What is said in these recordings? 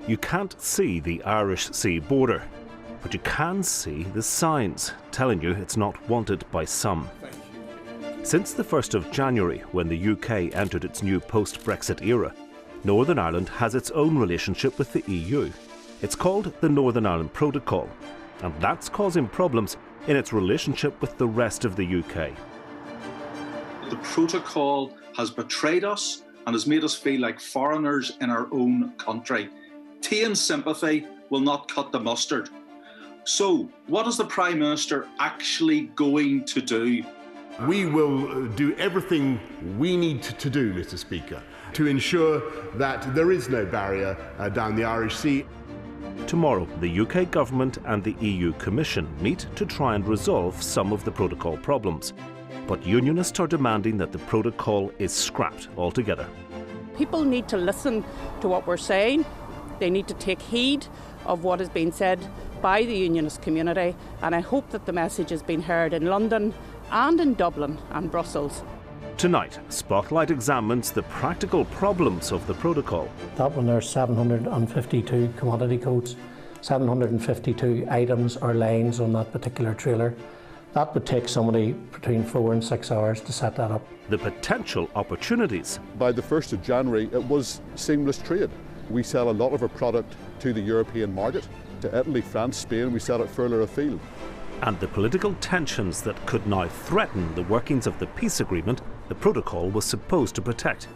You can't see the Irish Sea border, but you can see the signs telling you it's not wanted by some. Since the 1st of January, when the UK entered its new post-Brexit era, Northern Ireland has its own relationship with the EU. It's called the Northern Ireland Protocol, and that's causing problems in its relationship with the rest of the UK. The protocol has betrayed us and has made us feel like foreigners in our own country. Tea and sympathy will not cut the mustard. So, what is the Prime Minister actually going to do? We will do everything we need to do, Mr. Speaker, to ensure that there is no barrier down the Irish Sea. Tomorrow, the UK government and the EU Commission meet to try and resolve some of the protocol problems. But unionists are demanding that the protocol is scrapped altogether. People need to listen to what we're saying. They need to take heed of what is being said by the unionist community, and I hope that the message has been heard in London and in Dublin and Brussels. Tonight, Spotlight examines the practical problems of the protocol. That one, there's 752 commodity codes, 752 items or lanes on that particular trailer. That would take somebody between 4 and 6 hours to set that up. The potential opportunities. By the 1st of January, it was seamless trade. We sell a lot of our product to the European market, to Italy, France, Spain. We sell it further afield. And the political tensions that could now threaten the workings of the peace agreement the protocol was supposed to protect.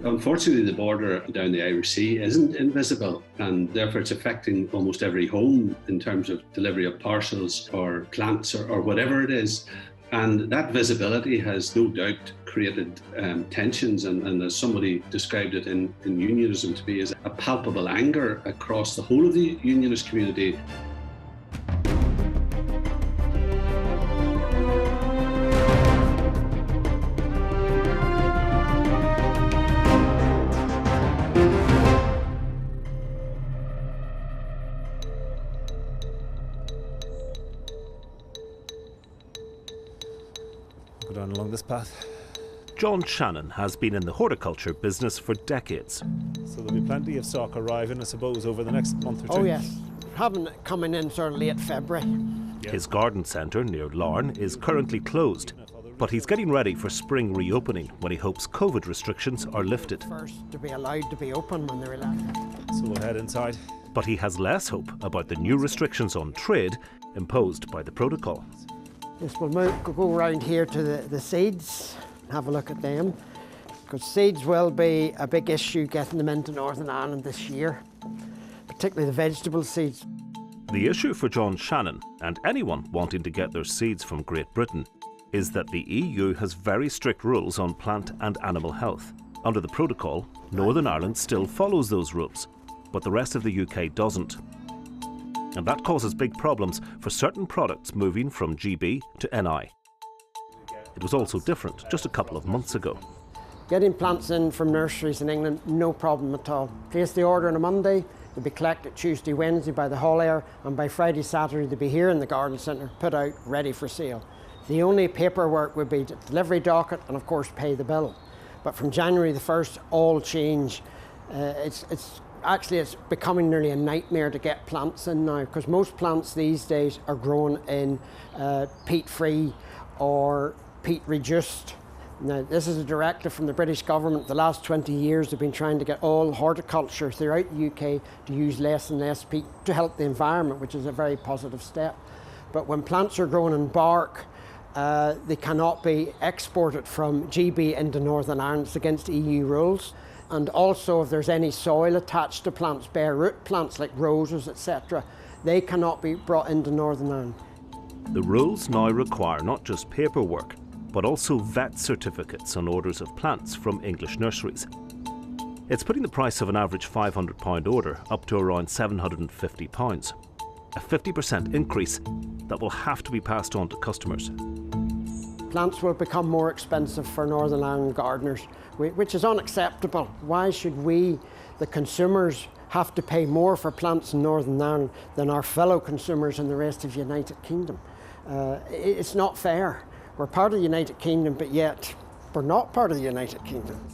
Unfortunately, the border down the Irish Sea isn't invisible, and therefore it's affecting almost every home in terms of delivery of parcels or plants or whatever it is. And that visibility has no doubt created tensions, and as somebody described it in unionism to be, as a palpable anger across the whole of the unionist community. Go down along this path. John Shannon has been in the horticulture business for decades. So there'll be plenty of stock arriving, I suppose, over the next month or two. Oh yes, having it coming in sort of late February. Yeah. His garden centre near Larne is currently closed, but he's getting ready for spring reopening when he hopes COVID restrictions are lifted. First to be allowed to be open when they're allowed. So we'll head inside. But he has less hope about the new restrictions on trade imposed by the protocol. Yes, we'll go around here to the seeds, have a look at them, because seeds will be a big issue getting them into Northern Ireland this year, particularly the vegetable seeds. The issue for John Shannon and anyone wanting to get their seeds from Great Britain is that the EU has very strict rules on plant and animal health. Under the protocol, Northern Ireland still follows those rules, but the rest of the UK doesn't. And that causes big problems for certain products moving from GB to NI. It was also different just a couple of months ago. Getting plants in from nurseries in England, no problem at all. Place the order on a Monday, they'll be collected Tuesday, Wednesday by the haulier, and by Friday, Saturday they'll be here in the garden centre, put out, ready for sale. The only paperwork would be the delivery docket and of course pay the bill. But from January the 1st, all change. It's becoming nearly a nightmare to get plants in now, because most plants these days are grown in peat-free or peat-reduced. Now, this is a directive from the British government. The last 20 years they've been trying to get all horticulture throughout the UK to use less and less peat to help the environment, which is a very positive step. But when plants are grown in bark, they cannot be exported from GB into Northern Ireland. It's against EU rules. And also, if there's any soil attached to plants, bare root plants like roses, etc., they cannot be brought into Northern Ireland. The rules now require not just paperwork, but also vet certificates on orders of plants from English nurseries. It's putting the price of an average £500 order up to around £750, a 50% increase that will have to be passed on to customers. Plants will become more expensive for Northern Ireland gardeners, which is unacceptable. Why should we, the consumers, have to pay more for plants in Northern Ireland than our fellow consumers in the rest of the United Kingdom? It's not fair. We're part of the United Kingdom, but yet we're not part of the United Kingdom.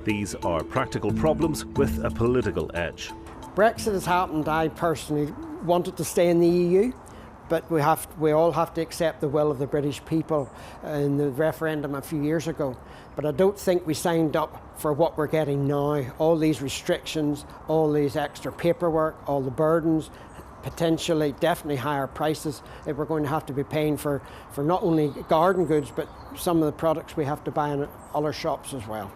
These are practical problems with a political edge. Brexit has happened. I personally wanted to stay in the EU, but we all have to accept the will of the British people in the referendum a few years ago. But I don't think we signed up for what we're getting now. All these restrictions, all these extra paperwork, all the burdens, potentially definitely higher prices that we're going to have to be paying for not only garden goods, but some of the products we have to buy in other shops as well.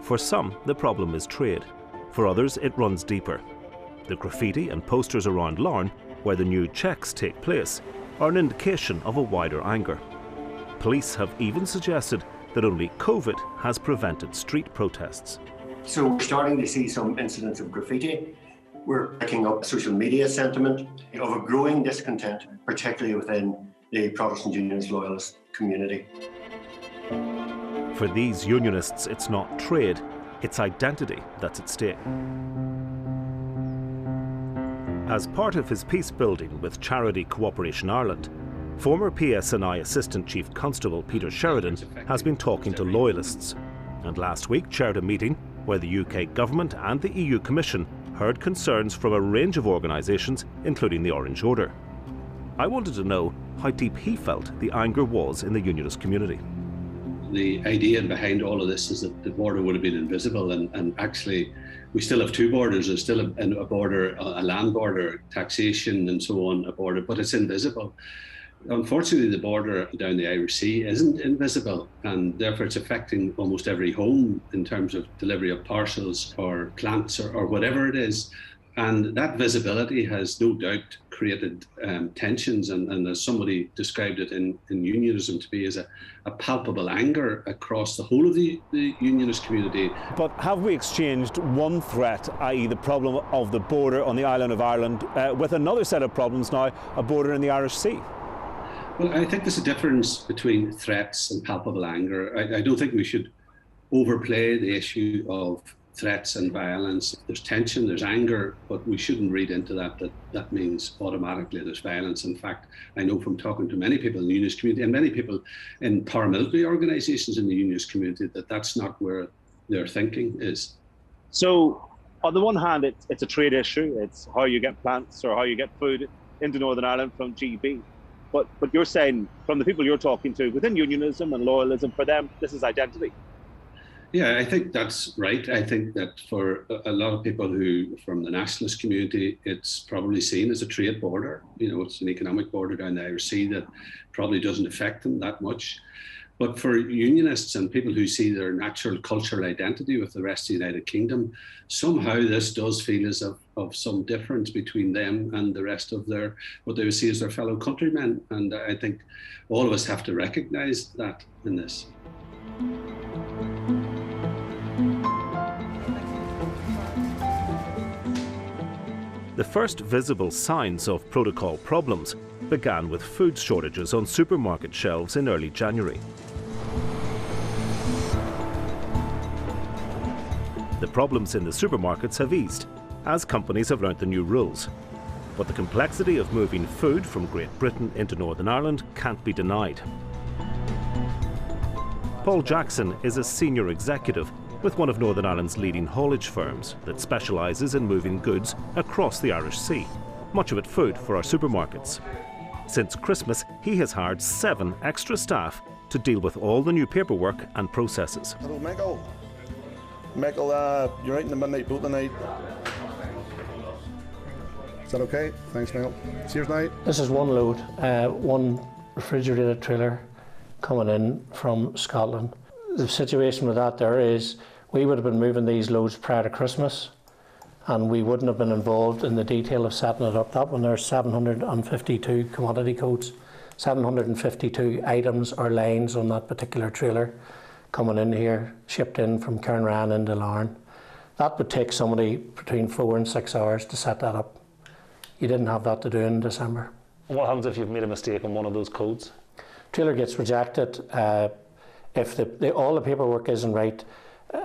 For some, the problem is trade. For others, it runs deeper. The graffiti and posters around Larne, where the new checks take place, are an indication of a wider anger. Police have even suggested that only COVID has prevented street protests. So we're starting to see some incidents of graffiti. We're picking up social media sentiment of a growing discontent, particularly within the Protestant Unionist Loyalist community. For these unionists, it's not trade, it's identity that's at stake. As part of his peace building with Charity Cooperation Ireland, former PSNI Assistant Chief Constable Peter Sheridan has been talking to loyalists, and last week chaired a meeting where the UK government and the EU Commission heard concerns from a range of organisations, including the Orange Order. I wanted to know how deep he felt the anger was in the unionist community. The idea behind all of this is that the border would have been invisible, and actually we still have two borders. There's still a border, a land border, taxation and so on, a border, but it's invisible. Unfortunately, the border down the Irish Sea isn't invisible, and therefore it's affecting almost every home in terms of delivery of parcels or plants or whatever it is. And that visibility has no doubt created tensions, and as somebody described it in unionism to be as a palpable anger across the whole of the unionist community. But have we exchanged one threat, i.e. the problem of the border on the island of Ireland, with another set of problems now, a border in the Irish Sea? Well, I think there's a difference between threats and palpable anger. I don't think we should overplay the issue of threats and violence. There's tension, there's anger, but we shouldn't read into that means automatically there's violence. In fact, I know from talking to many people in the unionist community and many people in paramilitary organisations in the unionist community that that's not where their thinking is. So, on the one hand, it's a trade issue. It's how you get plants or how you get food into Northern Ireland from GB. But you're saying, from the people you're talking to, within unionism and loyalism, for them, this is identity. Yeah, I think that's right. I think that for a lot of people who, from the nationalist community, it's probably seen as a trade border. You know, it's an economic border down the Irish Sea that probably doesn't affect them that much. But for unionists and people who see their natural cultural identity with the rest of the United Kingdom, somehow this does feel as of some difference between them and the rest of what they would see as their fellow countrymen. And I think all of us have to recognise that in this. The first visible signs of protocol problems began with food shortages on supermarket shelves in early January. The problems in the supermarkets have eased as companies have learnt the new rules. But the complexity of moving food from Great Britain into Northern Ireland can't be denied. Paul Jackson is a senior executive with one of Northern Ireland's leading haulage firms that specialises in moving goods across the Irish Sea, much of it food for our supermarkets. Since Christmas, he has hired 7 extra staff to deal with all the new paperwork and processes. Hello, Michael. Michael, you're out in the midnight boat tonight. Is that okay? Thanks, Michael. Cheers, night. This is one load, one refrigerated trailer coming in from Scotland. The situation with that there is we would have been moving these loads prior to Christmas, and we wouldn't have been involved in the detail of setting it up. That one there's 752 commodity codes, 752 items or lines on that particular trailer coming in here, shipped in from Cairnryan into Larne. That would take somebody between 4 and 6 hours to set that up. You didn't have that to do in December. What happens if you've made a mistake on one of those codes? Trailer gets rejected. If all the paperwork isn't right,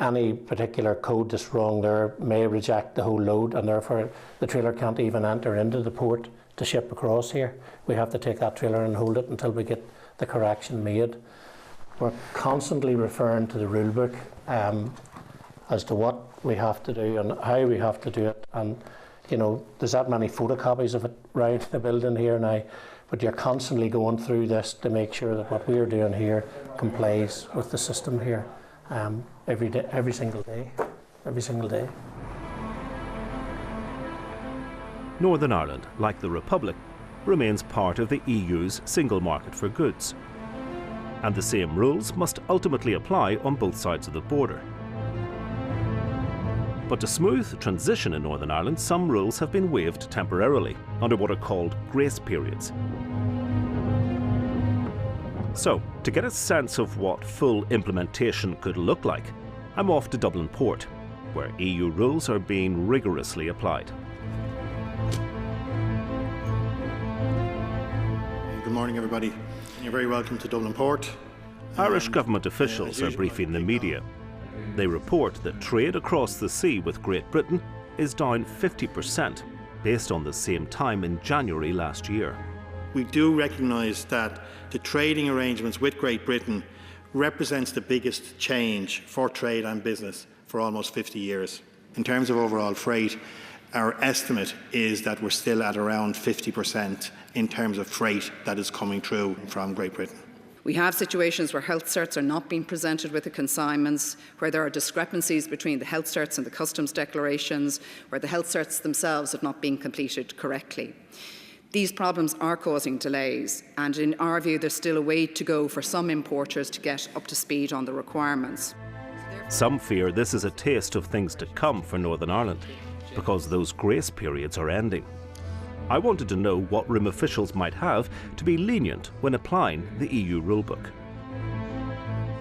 any particular code that's wrong there may reject the whole load, and therefore the trailer can't even enter into the port to ship across here. We have to take that trailer and hold it until we get the correction made. We're constantly referring to the rule book, and as to what we have to do and how we have to do it. And, you know, there's that many photocopies of it around the building here now, but you're constantly going through this to make sure that what we're doing here complies with the system here every day, every single day. Northern Ireland, like the Republic, remains part of the EU's single market for goods. And the same rules must ultimately apply on both sides of the border. But to smooth transition in Northern Ireland, some rules have been waived temporarily under what are called grace periods. So, to get a sense of what full implementation could look like, I'm off to Dublin Port, where EU rules are being rigorously applied. Good morning, everybody. You're very welcome to Dublin Port. Irish government officials are briefing the media. They report that trade across the sea with Great Britain is down 50% based on the same time in January last year. We do recognise that the trading arrangements with Great Britain represents the biggest change for trade and business for almost 50 years. In terms of overall freight, our estimate is that we're still at around 50% in terms of freight that is coming through from Great Britain. We have situations where health certs are not being presented with the consignments, where there are discrepancies between the health certs and the customs declarations, where the health certs themselves have not been completed correctly. These problems are causing delays, and in our view, there's still a way to go for some importers to get up to speed on the requirements. Some fear this is a taste of things to come for Northern Ireland, because those grace periods are ending. I wanted to know what room officials might have to be lenient when applying the EU rulebook.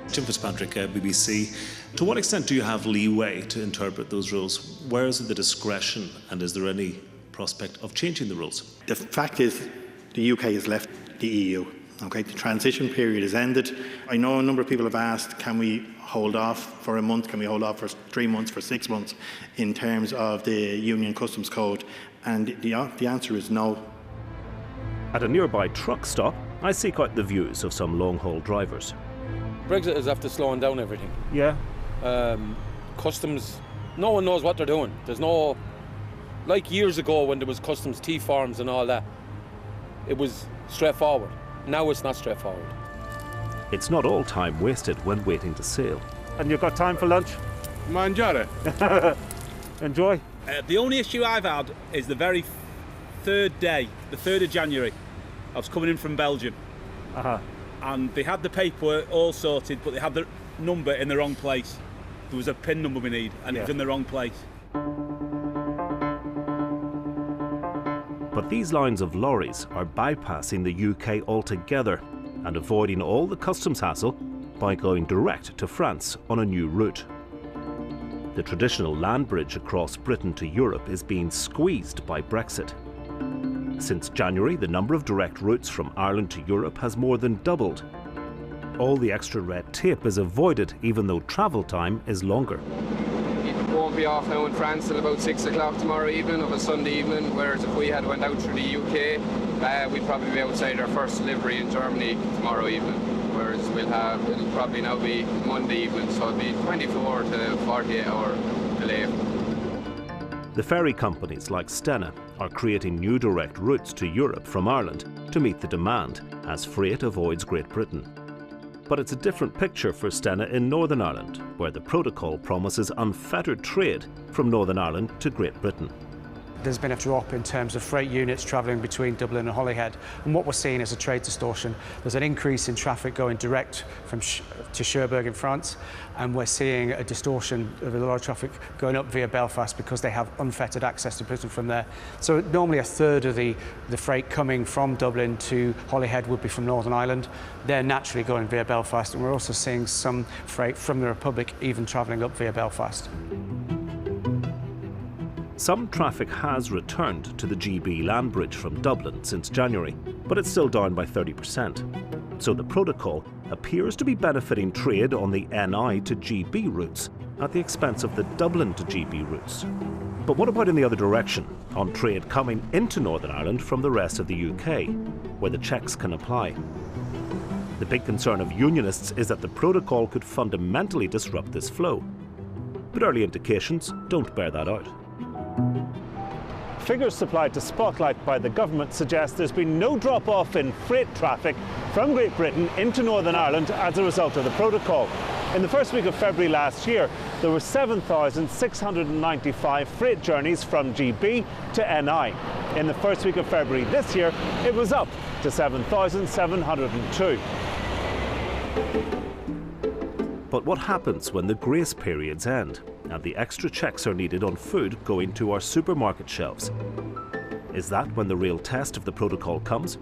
Tim Fitzpatrick, BBC. To what extent do you have leeway to interpret those rules? Where is the discretion, and is there any prospect of changing the rules? The fact is, the UK has left the EU. Okay, the transition period is ended. I know a number of people have asked, can we hold off for a month? Can we hold off for 3 months, for 6 months in terms of the Union Customs Code? And the answer is no. At a nearby truck stop, I seek out the views of some long-haul drivers. Brexit is after slowing down everything. Yeah. Customs, no one knows what they're doing. There's no, like years ago when there was customs T-forms and all that, it was straightforward. Now it's not straightforward. It's not all time wasted when waiting to sail. And you've got time for lunch? Mangiare. Enjoy. The only issue I've had is the very third day, the 3rd of January. I was coming in from Belgium. And they had the paperwork all sorted, but they had the number in the wrong place. There was a PIN number we need, and it was in the wrong place. But these lines of lorries are bypassing the UK altogether and avoiding all the customs hassle by going direct to France on a new route. The traditional land bridge across Britain to Europe is being squeezed by Brexit. Since January, the number of direct routes from Ireland to Europe has more than doubled. All the extra red tape is avoided, even though travel time is longer. People won't be off now in France till about 6 o'clock tomorrow evening of a Sunday evening, whereas if we had went out through the UK, we'd probably be outside our first delivery in Germany tomorrow evening. Whereas it'll probably now be Monday evening, so it'll be 24 to 48 hour delay. The ferry companies like Stena are creating new direct routes to Europe from Ireland to meet the demand as freight avoids Great Britain. But it's a different picture for Stena in Northern Ireland, where the protocol promises unfettered trade from Northern Ireland to Great Britain. There's been a drop in terms of freight units travelling between Dublin and Holyhead, and what we're seeing is a trade distortion. There's an increase in traffic going direct from to Cherbourg in France, and we're seeing a distortion of a lot of traffic going up via Belfast because they have unfettered access to Britain from there. So normally a third of the freight coming from Dublin to Holyhead would be from Northern Ireland. They're naturally going via Belfast, and we're also seeing some freight from the Republic even travelling up via Belfast. Some traffic has returned to the GB land bridge from Dublin since January, but it's still down by 30%. So the protocol appears to be benefiting trade on the NI to GB routes at the expense of the Dublin to GB routes. But what about in the other direction, on trade coming into Northern Ireland from the rest of the UK, where the checks can apply? The big concern of unionists is that the protocol could fundamentally disrupt this flow. but early indications don't bear that out. Figures supplied to Spotlight by the government suggest there's been no drop-off in freight traffic from Great Britain into Northern Ireland as a result of the protocol. In the first week of February last year, there were 7,695 freight journeys from GB to NI. In the first week of February this year, it was up to 7,702. But what happens when the grace periods end and the extra checks are needed on food going to our supermarket shelves? Is that when the real test of the protocol comes?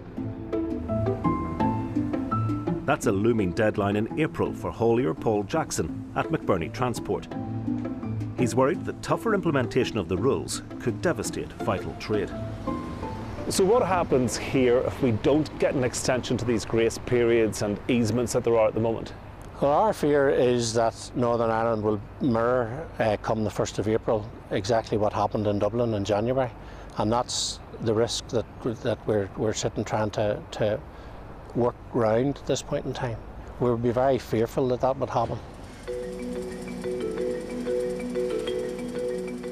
That's a looming deadline in April for haulier Paul Jackson at McBurney Transport. He's worried that tougher implementation of the rules could devastate vital trade. So what happens here if we don't get an extension to these grace periods and easements that there are at the moment? Well, our fear is that Northern Ireland will mirror, come the 1st of April, exactly what happened in Dublin in January. And that's the risk that we're sitting trying to work round at this point in time. We would be very fearful that that would happen.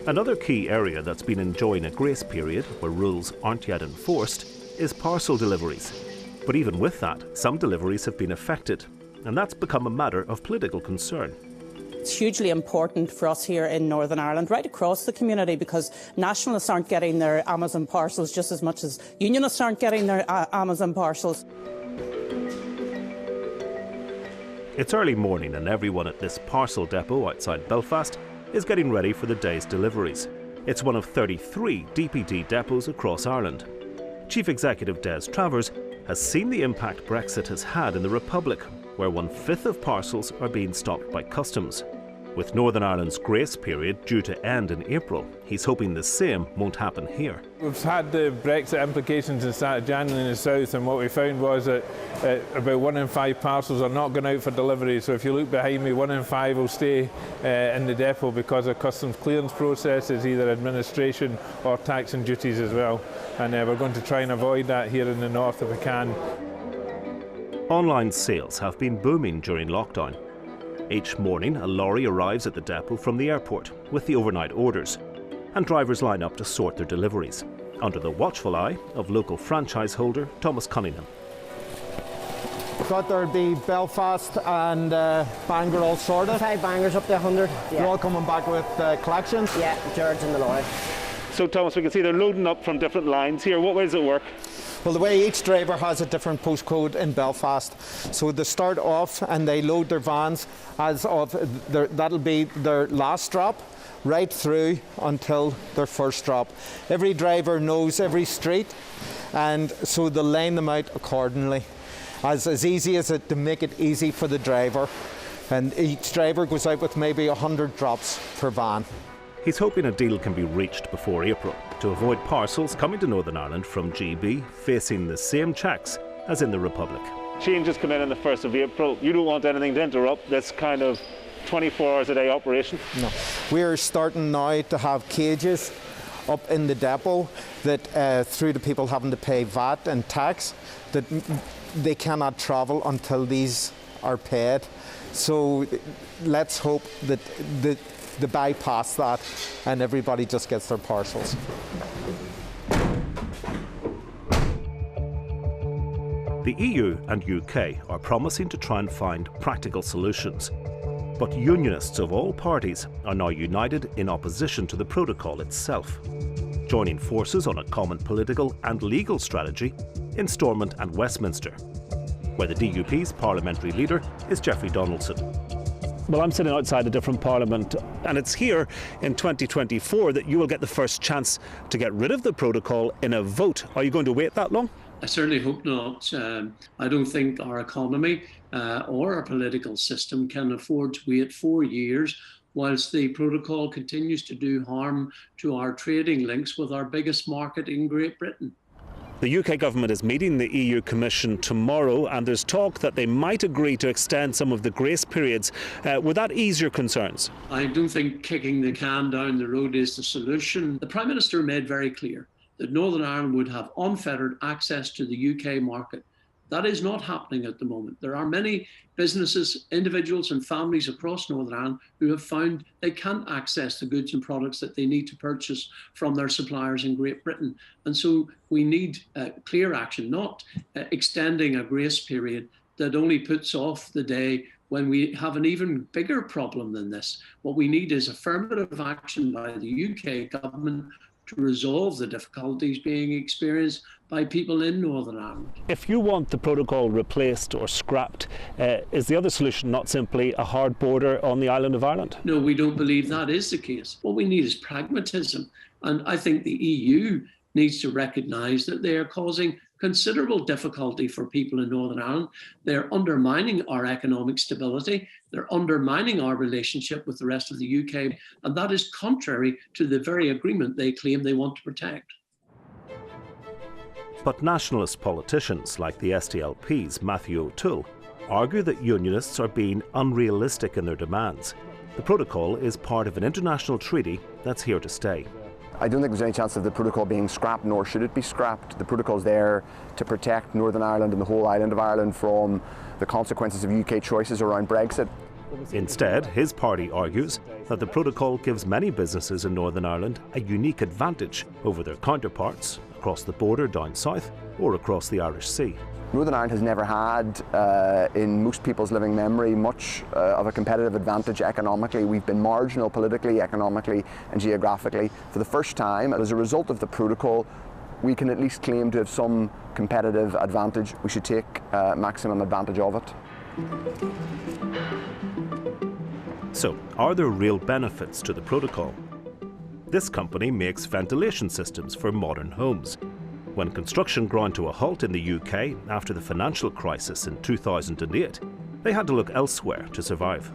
Another key area that's been enjoying a grace period where rules aren't yet enforced is parcel deliveries. But even with that, some deliveries have been affected, and that's become a matter of political concern. It's hugely important for us here in Northern Ireland, right across the community, because nationalists aren't getting their Amazon parcels just as much as unionists aren't getting their Amazon parcels. It's early morning and everyone at this parcel depot outside Belfast is getting ready for the day's deliveries. It's one of 33 DPD depots across Ireland. Chief Executive Des Travers has seen the impact Brexit has had in the Republic, where 1/5 of parcels are being stopped by customs. With Northern Ireland's grace period due to end in April, he's hoping the same won't happen here. We've had the Brexit implications in start of January in the south, and what we found was that about 1 in 5 parcels are not going out for delivery. So if you look behind me, 1 in 5 will stay in the depot because of customs clearance processes, either administration or tax and duties as well. And we're going to try and avoid that here in the north if we can. Online sales have been booming during lockdown. Each morning, a lorry arrives at the depot from the airport with the overnight orders, and drivers line up to sort their deliveries, under the watchful eye of local franchise holder Thomas Cunningham. Thought there'd be Belfast and Bangor all sorted. 5 bangers up to 100. Yeah. They're all coming back with collections? Yeah, George and the lorry. So Thomas, we can see they're loading up from different lines here. What way does it work? Well, the way each driver has a different postcode in Belfast. So they start off and they load their vans as of that'll be their last drop, right through until their first drop. Every driver knows every street, and so they'll line them out accordingly. As easy as it to make it easy for the driver. And each driver goes out with maybe 100 drops per van. He's hoping a deal can be reached before April to avoid parcels coming to Northern Ireland from GB facing the same checks as in the Republic. Changes come in the 1st of April. You don't want anything to interrupt this kind of 24 hours a day operation? No. We're starting now to have cages up in the depot that through the people having to pay VAT and tax, that they cannot travel until these are paid. So let's hope that they bypass that and everybody just gets their parcels. The EU and UK are promising to try and find practical solutions. But unionists of all parties are now united in opposition to the protocol itself, joining forces on a common political and legal strategy in Stormont and Westminster, where the DUP's parliamentary leader is Jeffrey Donaldson. Well, I'm sitting outside a different parliament, and it's here in 2024 that you will get the first chance to get rid of the protocol in a vote. Are you going to wait that long? I certainly hope not. I don't think our economy or our political system can afford to wait 4 years whilst the protocol continues to do harm to our trading links with our biggest market in Great Britain. The UK government is meeting the EU Commission tomorrow, and there's talk that they might agree to extend some of the grace periods. Would that ease your concerns? I don't think kicking the can down the road is the solution. The Prime Minister made very clear that Northern Ireland would have unfettered access to the UK market. That is not happening at the moment. There are many businesses, individuals and families across Northern Ireland who have found they can't access the goods and products that they need to purchase from their suppliers in Great Britain. And so we need clear action, not extending a grace period that only puts off the day when we have an even bigger problem than this. What we need is affirmative action by the UK government to resolve the difficulties being experienced by people in Northern Ireland. If you want the protocol replaced or scrapped, is the other solution not simply a hard border on the island of Ireland? No, we don't believe that is the case. What we need is pragmatism. And I think the EU needs to recognise that they are causing considerable difficulty for people in Northern Ireland. They're undermining our economic stability. They're undermining our relationship with the rest of the UK. And that is contrary to the very agreement they claim they want to protect. But nationalist politicians like the SDLP's Matthew O'Toole argue that unionists are being unrealistic in their demands. The protocol is part of an international treaty that's here to stay. I don't think there's any chance of the protocol being scrapped, nor should it be scrapped. The protocol is there to protect Northern Ireland and the whole island of Ireland from the consequences of UK choices around Brexit. Instead, his party argues that the protocol gives many businesses in Northern Ireland a unique advantage over their counterparts across the border down south or across the Irish Sea. Northern Ireland has never had, in most people's living memory, much of a competitive advantage economically. We've been marginal politically, economically and geographically. For the first time, as a result of the protocol, we can at least claim to have some competitive advantage. We should take maximum advantage of it. So, are there real benefits to the protocol? This company makes ventilation systems for modern homes. When construction ground to a halt in the UK after the financial crisis in 2008, they had to look elsewhere to survive.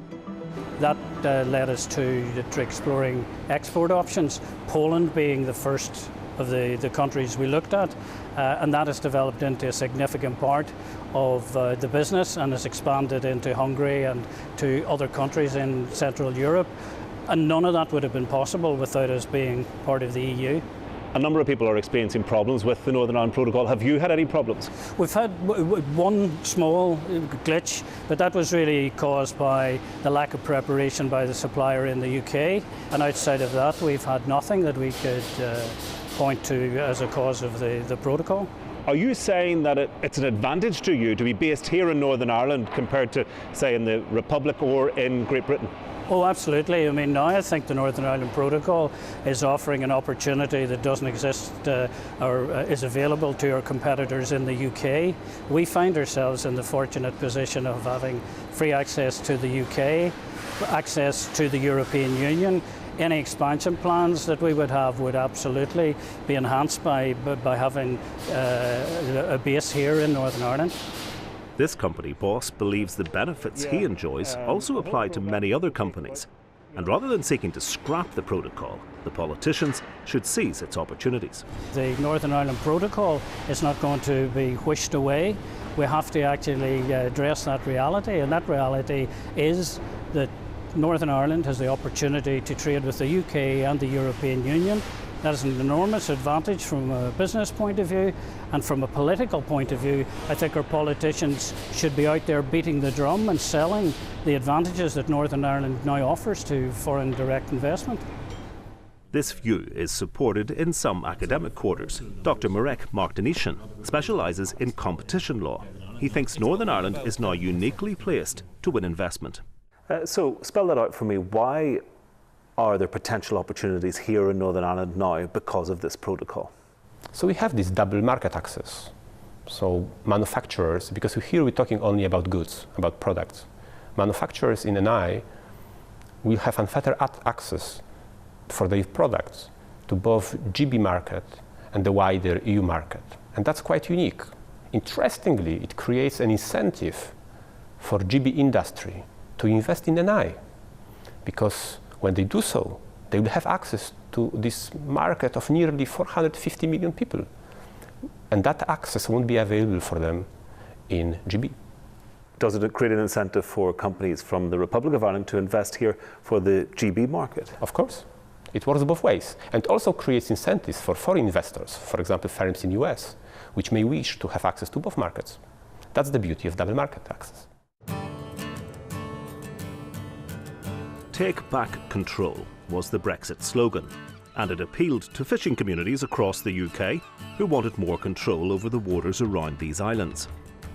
That led us to exploring export options, Poland being the first of the countries we looked at, and that has developed into a significant part of the business and has expanded into Hungary and to other countries in Central Europe. And none of that would have been possible without us being part of the EU. A number of people are experiencing problems with the Northern Ireland Protocol. Have you had any problems? We've had one small glitch, but that was really caused by the lack of preparation by the supplier in the UK. And outside of that, we've had nothing that we could point to as a cause of the protocol. Are you saying that it's an advantage to you to be based here in Northern Ireland compared to, say, in the Republic or in Great Britain? Oh, absolutely. I mean, now I think the Northern Ireland Protocol is offering an opportunity that doesn't exist or is available to our competitors in the UK. We find ourselves in the fortunate position of having free access to the UK, access to the European Union. Any expansion plans that we would have would absolutely be enhanced by having a base here in Northern Ireland. This company boss believes the benefits he enjoys also apply to many other companies. And rather than seeking to scrap the protocol, the politicians should seize its opportunities. The Northern Ireland Protocol is not going to be whished away. We have to actually address that reality, and that reality is that Northern Ireland has the opportunity to trade with the UK and the European Union. That is an enormous advantage from a business point of view, and from a political point of view, I think our politicians should be out there beating the drum and selling the advantages that Northern Ireland now offers to foreign direct investment. This view is supported in some academic quarters. Dr. Marek Martynishin specialises in competition law. He thinks Northern Ireland is now uniquely placed to win investment. So spell that out for me. Why are there potential opportunities here in Northern Ireland now because of this protocol? So we have this double market access. So manufacturers, because here we're talking only about goods, about products. Manufacturers in NI will have unfettered access for their products to both GB market and the wider EU market. And that's quite unique. Interestingly, it creates an incentive for GB industry to invest in NI, because when they do so, they will have access to this market of nearly 450 million people. And that access won't be available for them in GB. Does it create an incentive for companies from the Republic of Ireland to invest here for the GB market? Of course. It works both ways, and also creates incentives for foreign investors, for example, firms in the US, which may wish to have access to both markets. That's the beauty of double market access. Take back control was the Brexit slogan, and it appealed to fishing communities across the UK who wanted more control over the waters around these islands.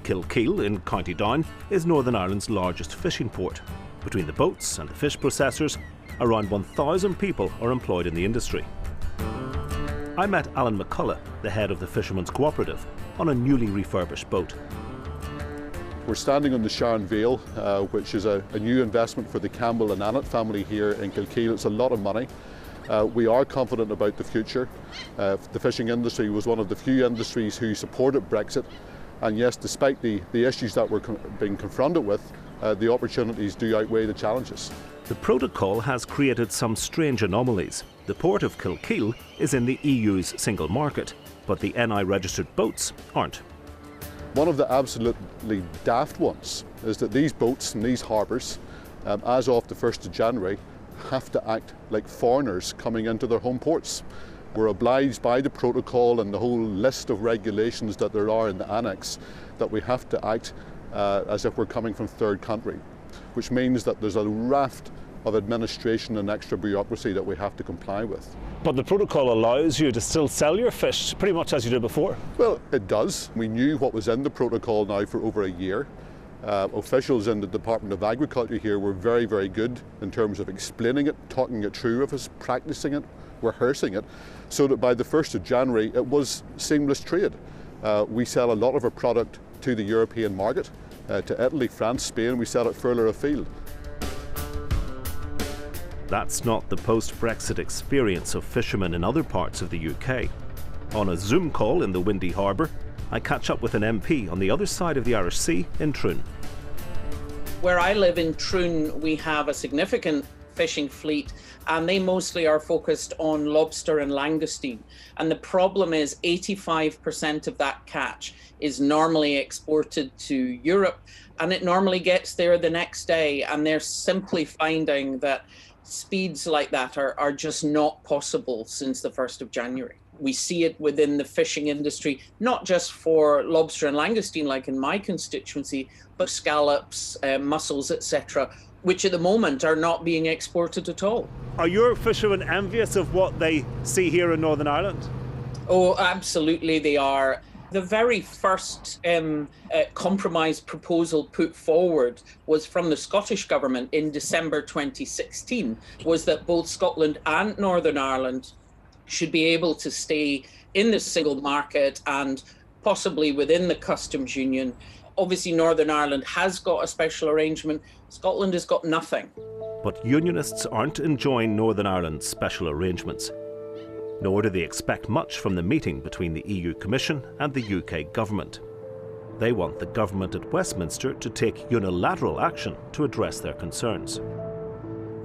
Kilkeel in County Down is Northern Ireland's largest fishing port. Between the boats and the fish processors, around 1,000 people are employed in the industry. I met Alan McCullough, the head of the Fishermen's Cooperative, on a newly refurbished boat. We're standing on the Sharon Vale, which is a new investment for the Campbell and Annett family here in Kilkeel. It's a lot of money. We are confident about the future. The fishing industry was one of the few industries who supported Brexit. And yes, despite the issues that we're being confronted with, the opportunities do outweigh the challenges. The protocol has created some strange anomalies. The port of Kilkeel is in the EU's single market, but the NI-registered boats aren't. One of the absolutely daft ones is that these boats and these harbours, as of the 1st of January, have to act like foreigners coming into their home ports. We're obliged by the protocol and the whole list of regulations that there are in the annex that we have to act as if we're coming from third country, which means that there's a raft of administration and extra bureaucracy that we have to comply with. But the protocol allows you to still sell your fish pretty much as you did before. Well, it does. We knew what was in the protocol now for over a year. Officials in the Department of Agriculture here were very, very good in terms of explaining it, talking it through with us, practicing it, rehearsing it, so that by the 1st of January it was seamless trade. We sell a lot of our product to the European market, to Italy, France, Spain. We sell it further afield. That's not the post-Brexit experience of fishermen in other parts of the UK. On a Zoom call in the Windy Harbour, I catch up with an MP on the other side of the Irish Sea in Troon. Where I live in Troon, we have a significant fishing fleet, and they mostly are focused on lobster and langoustine. And the problem is 85% of that catch is normally exported to Europe, and it normally gets there the next day, and they're simply finding that speeds like that are just not possible since the 1st of January. We see it within the fishing industry, not just for lobster and langoustine like in my constituency, but scallops, mussels, etc., which at the moment are not being exported at all. Are your fishermen envious of what they see here in Northern Ireland? Oh, absolutely they are. The very first compromise proposal put forward was from the Scottish Government in December 2016, was that both Scotland and Northern Ireland should be able to stay in the single market and possibly within the customs union. Obviously, Northern Ireland has got a special arrangement. Scotland has got nothing. But unionists aren't enjoying Northern Ireland's special arrangements. Nor do they expect much from the meeting between the EU Commission and the UK Government. They want the government at Westminster to take unilateral action to address their concerns.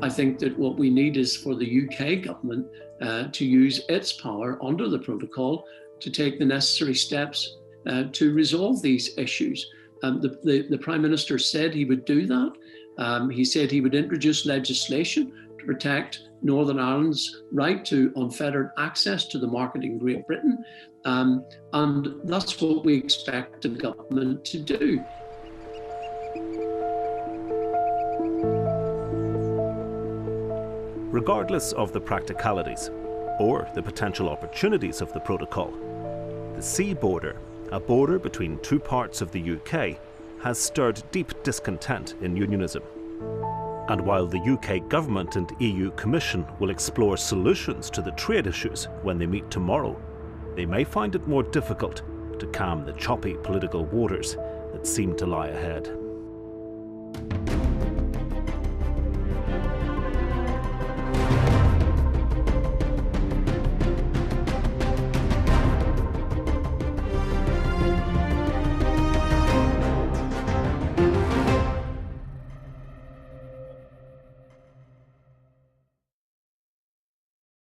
I think that what we need is for the UK government to use its power under the protocol to take the necessary steps to resolve these issues. The Prime Minister said he would do that. He said he would introduce legislation to protect Northern Ireland's right to unfettered access to the market in Great Britain. And that's what we expect the government to do. Regardless of the practicalities or the potential opportunities of the protocol, the sea border, a border between two parts of the UK, has stirred deep discontent in unionism. And while the UK Government and EU Commission will explore solutions to the trade issues when they meet tomorrow, they may find it more difficult to calm the choppy political waters that seem to lie ahead.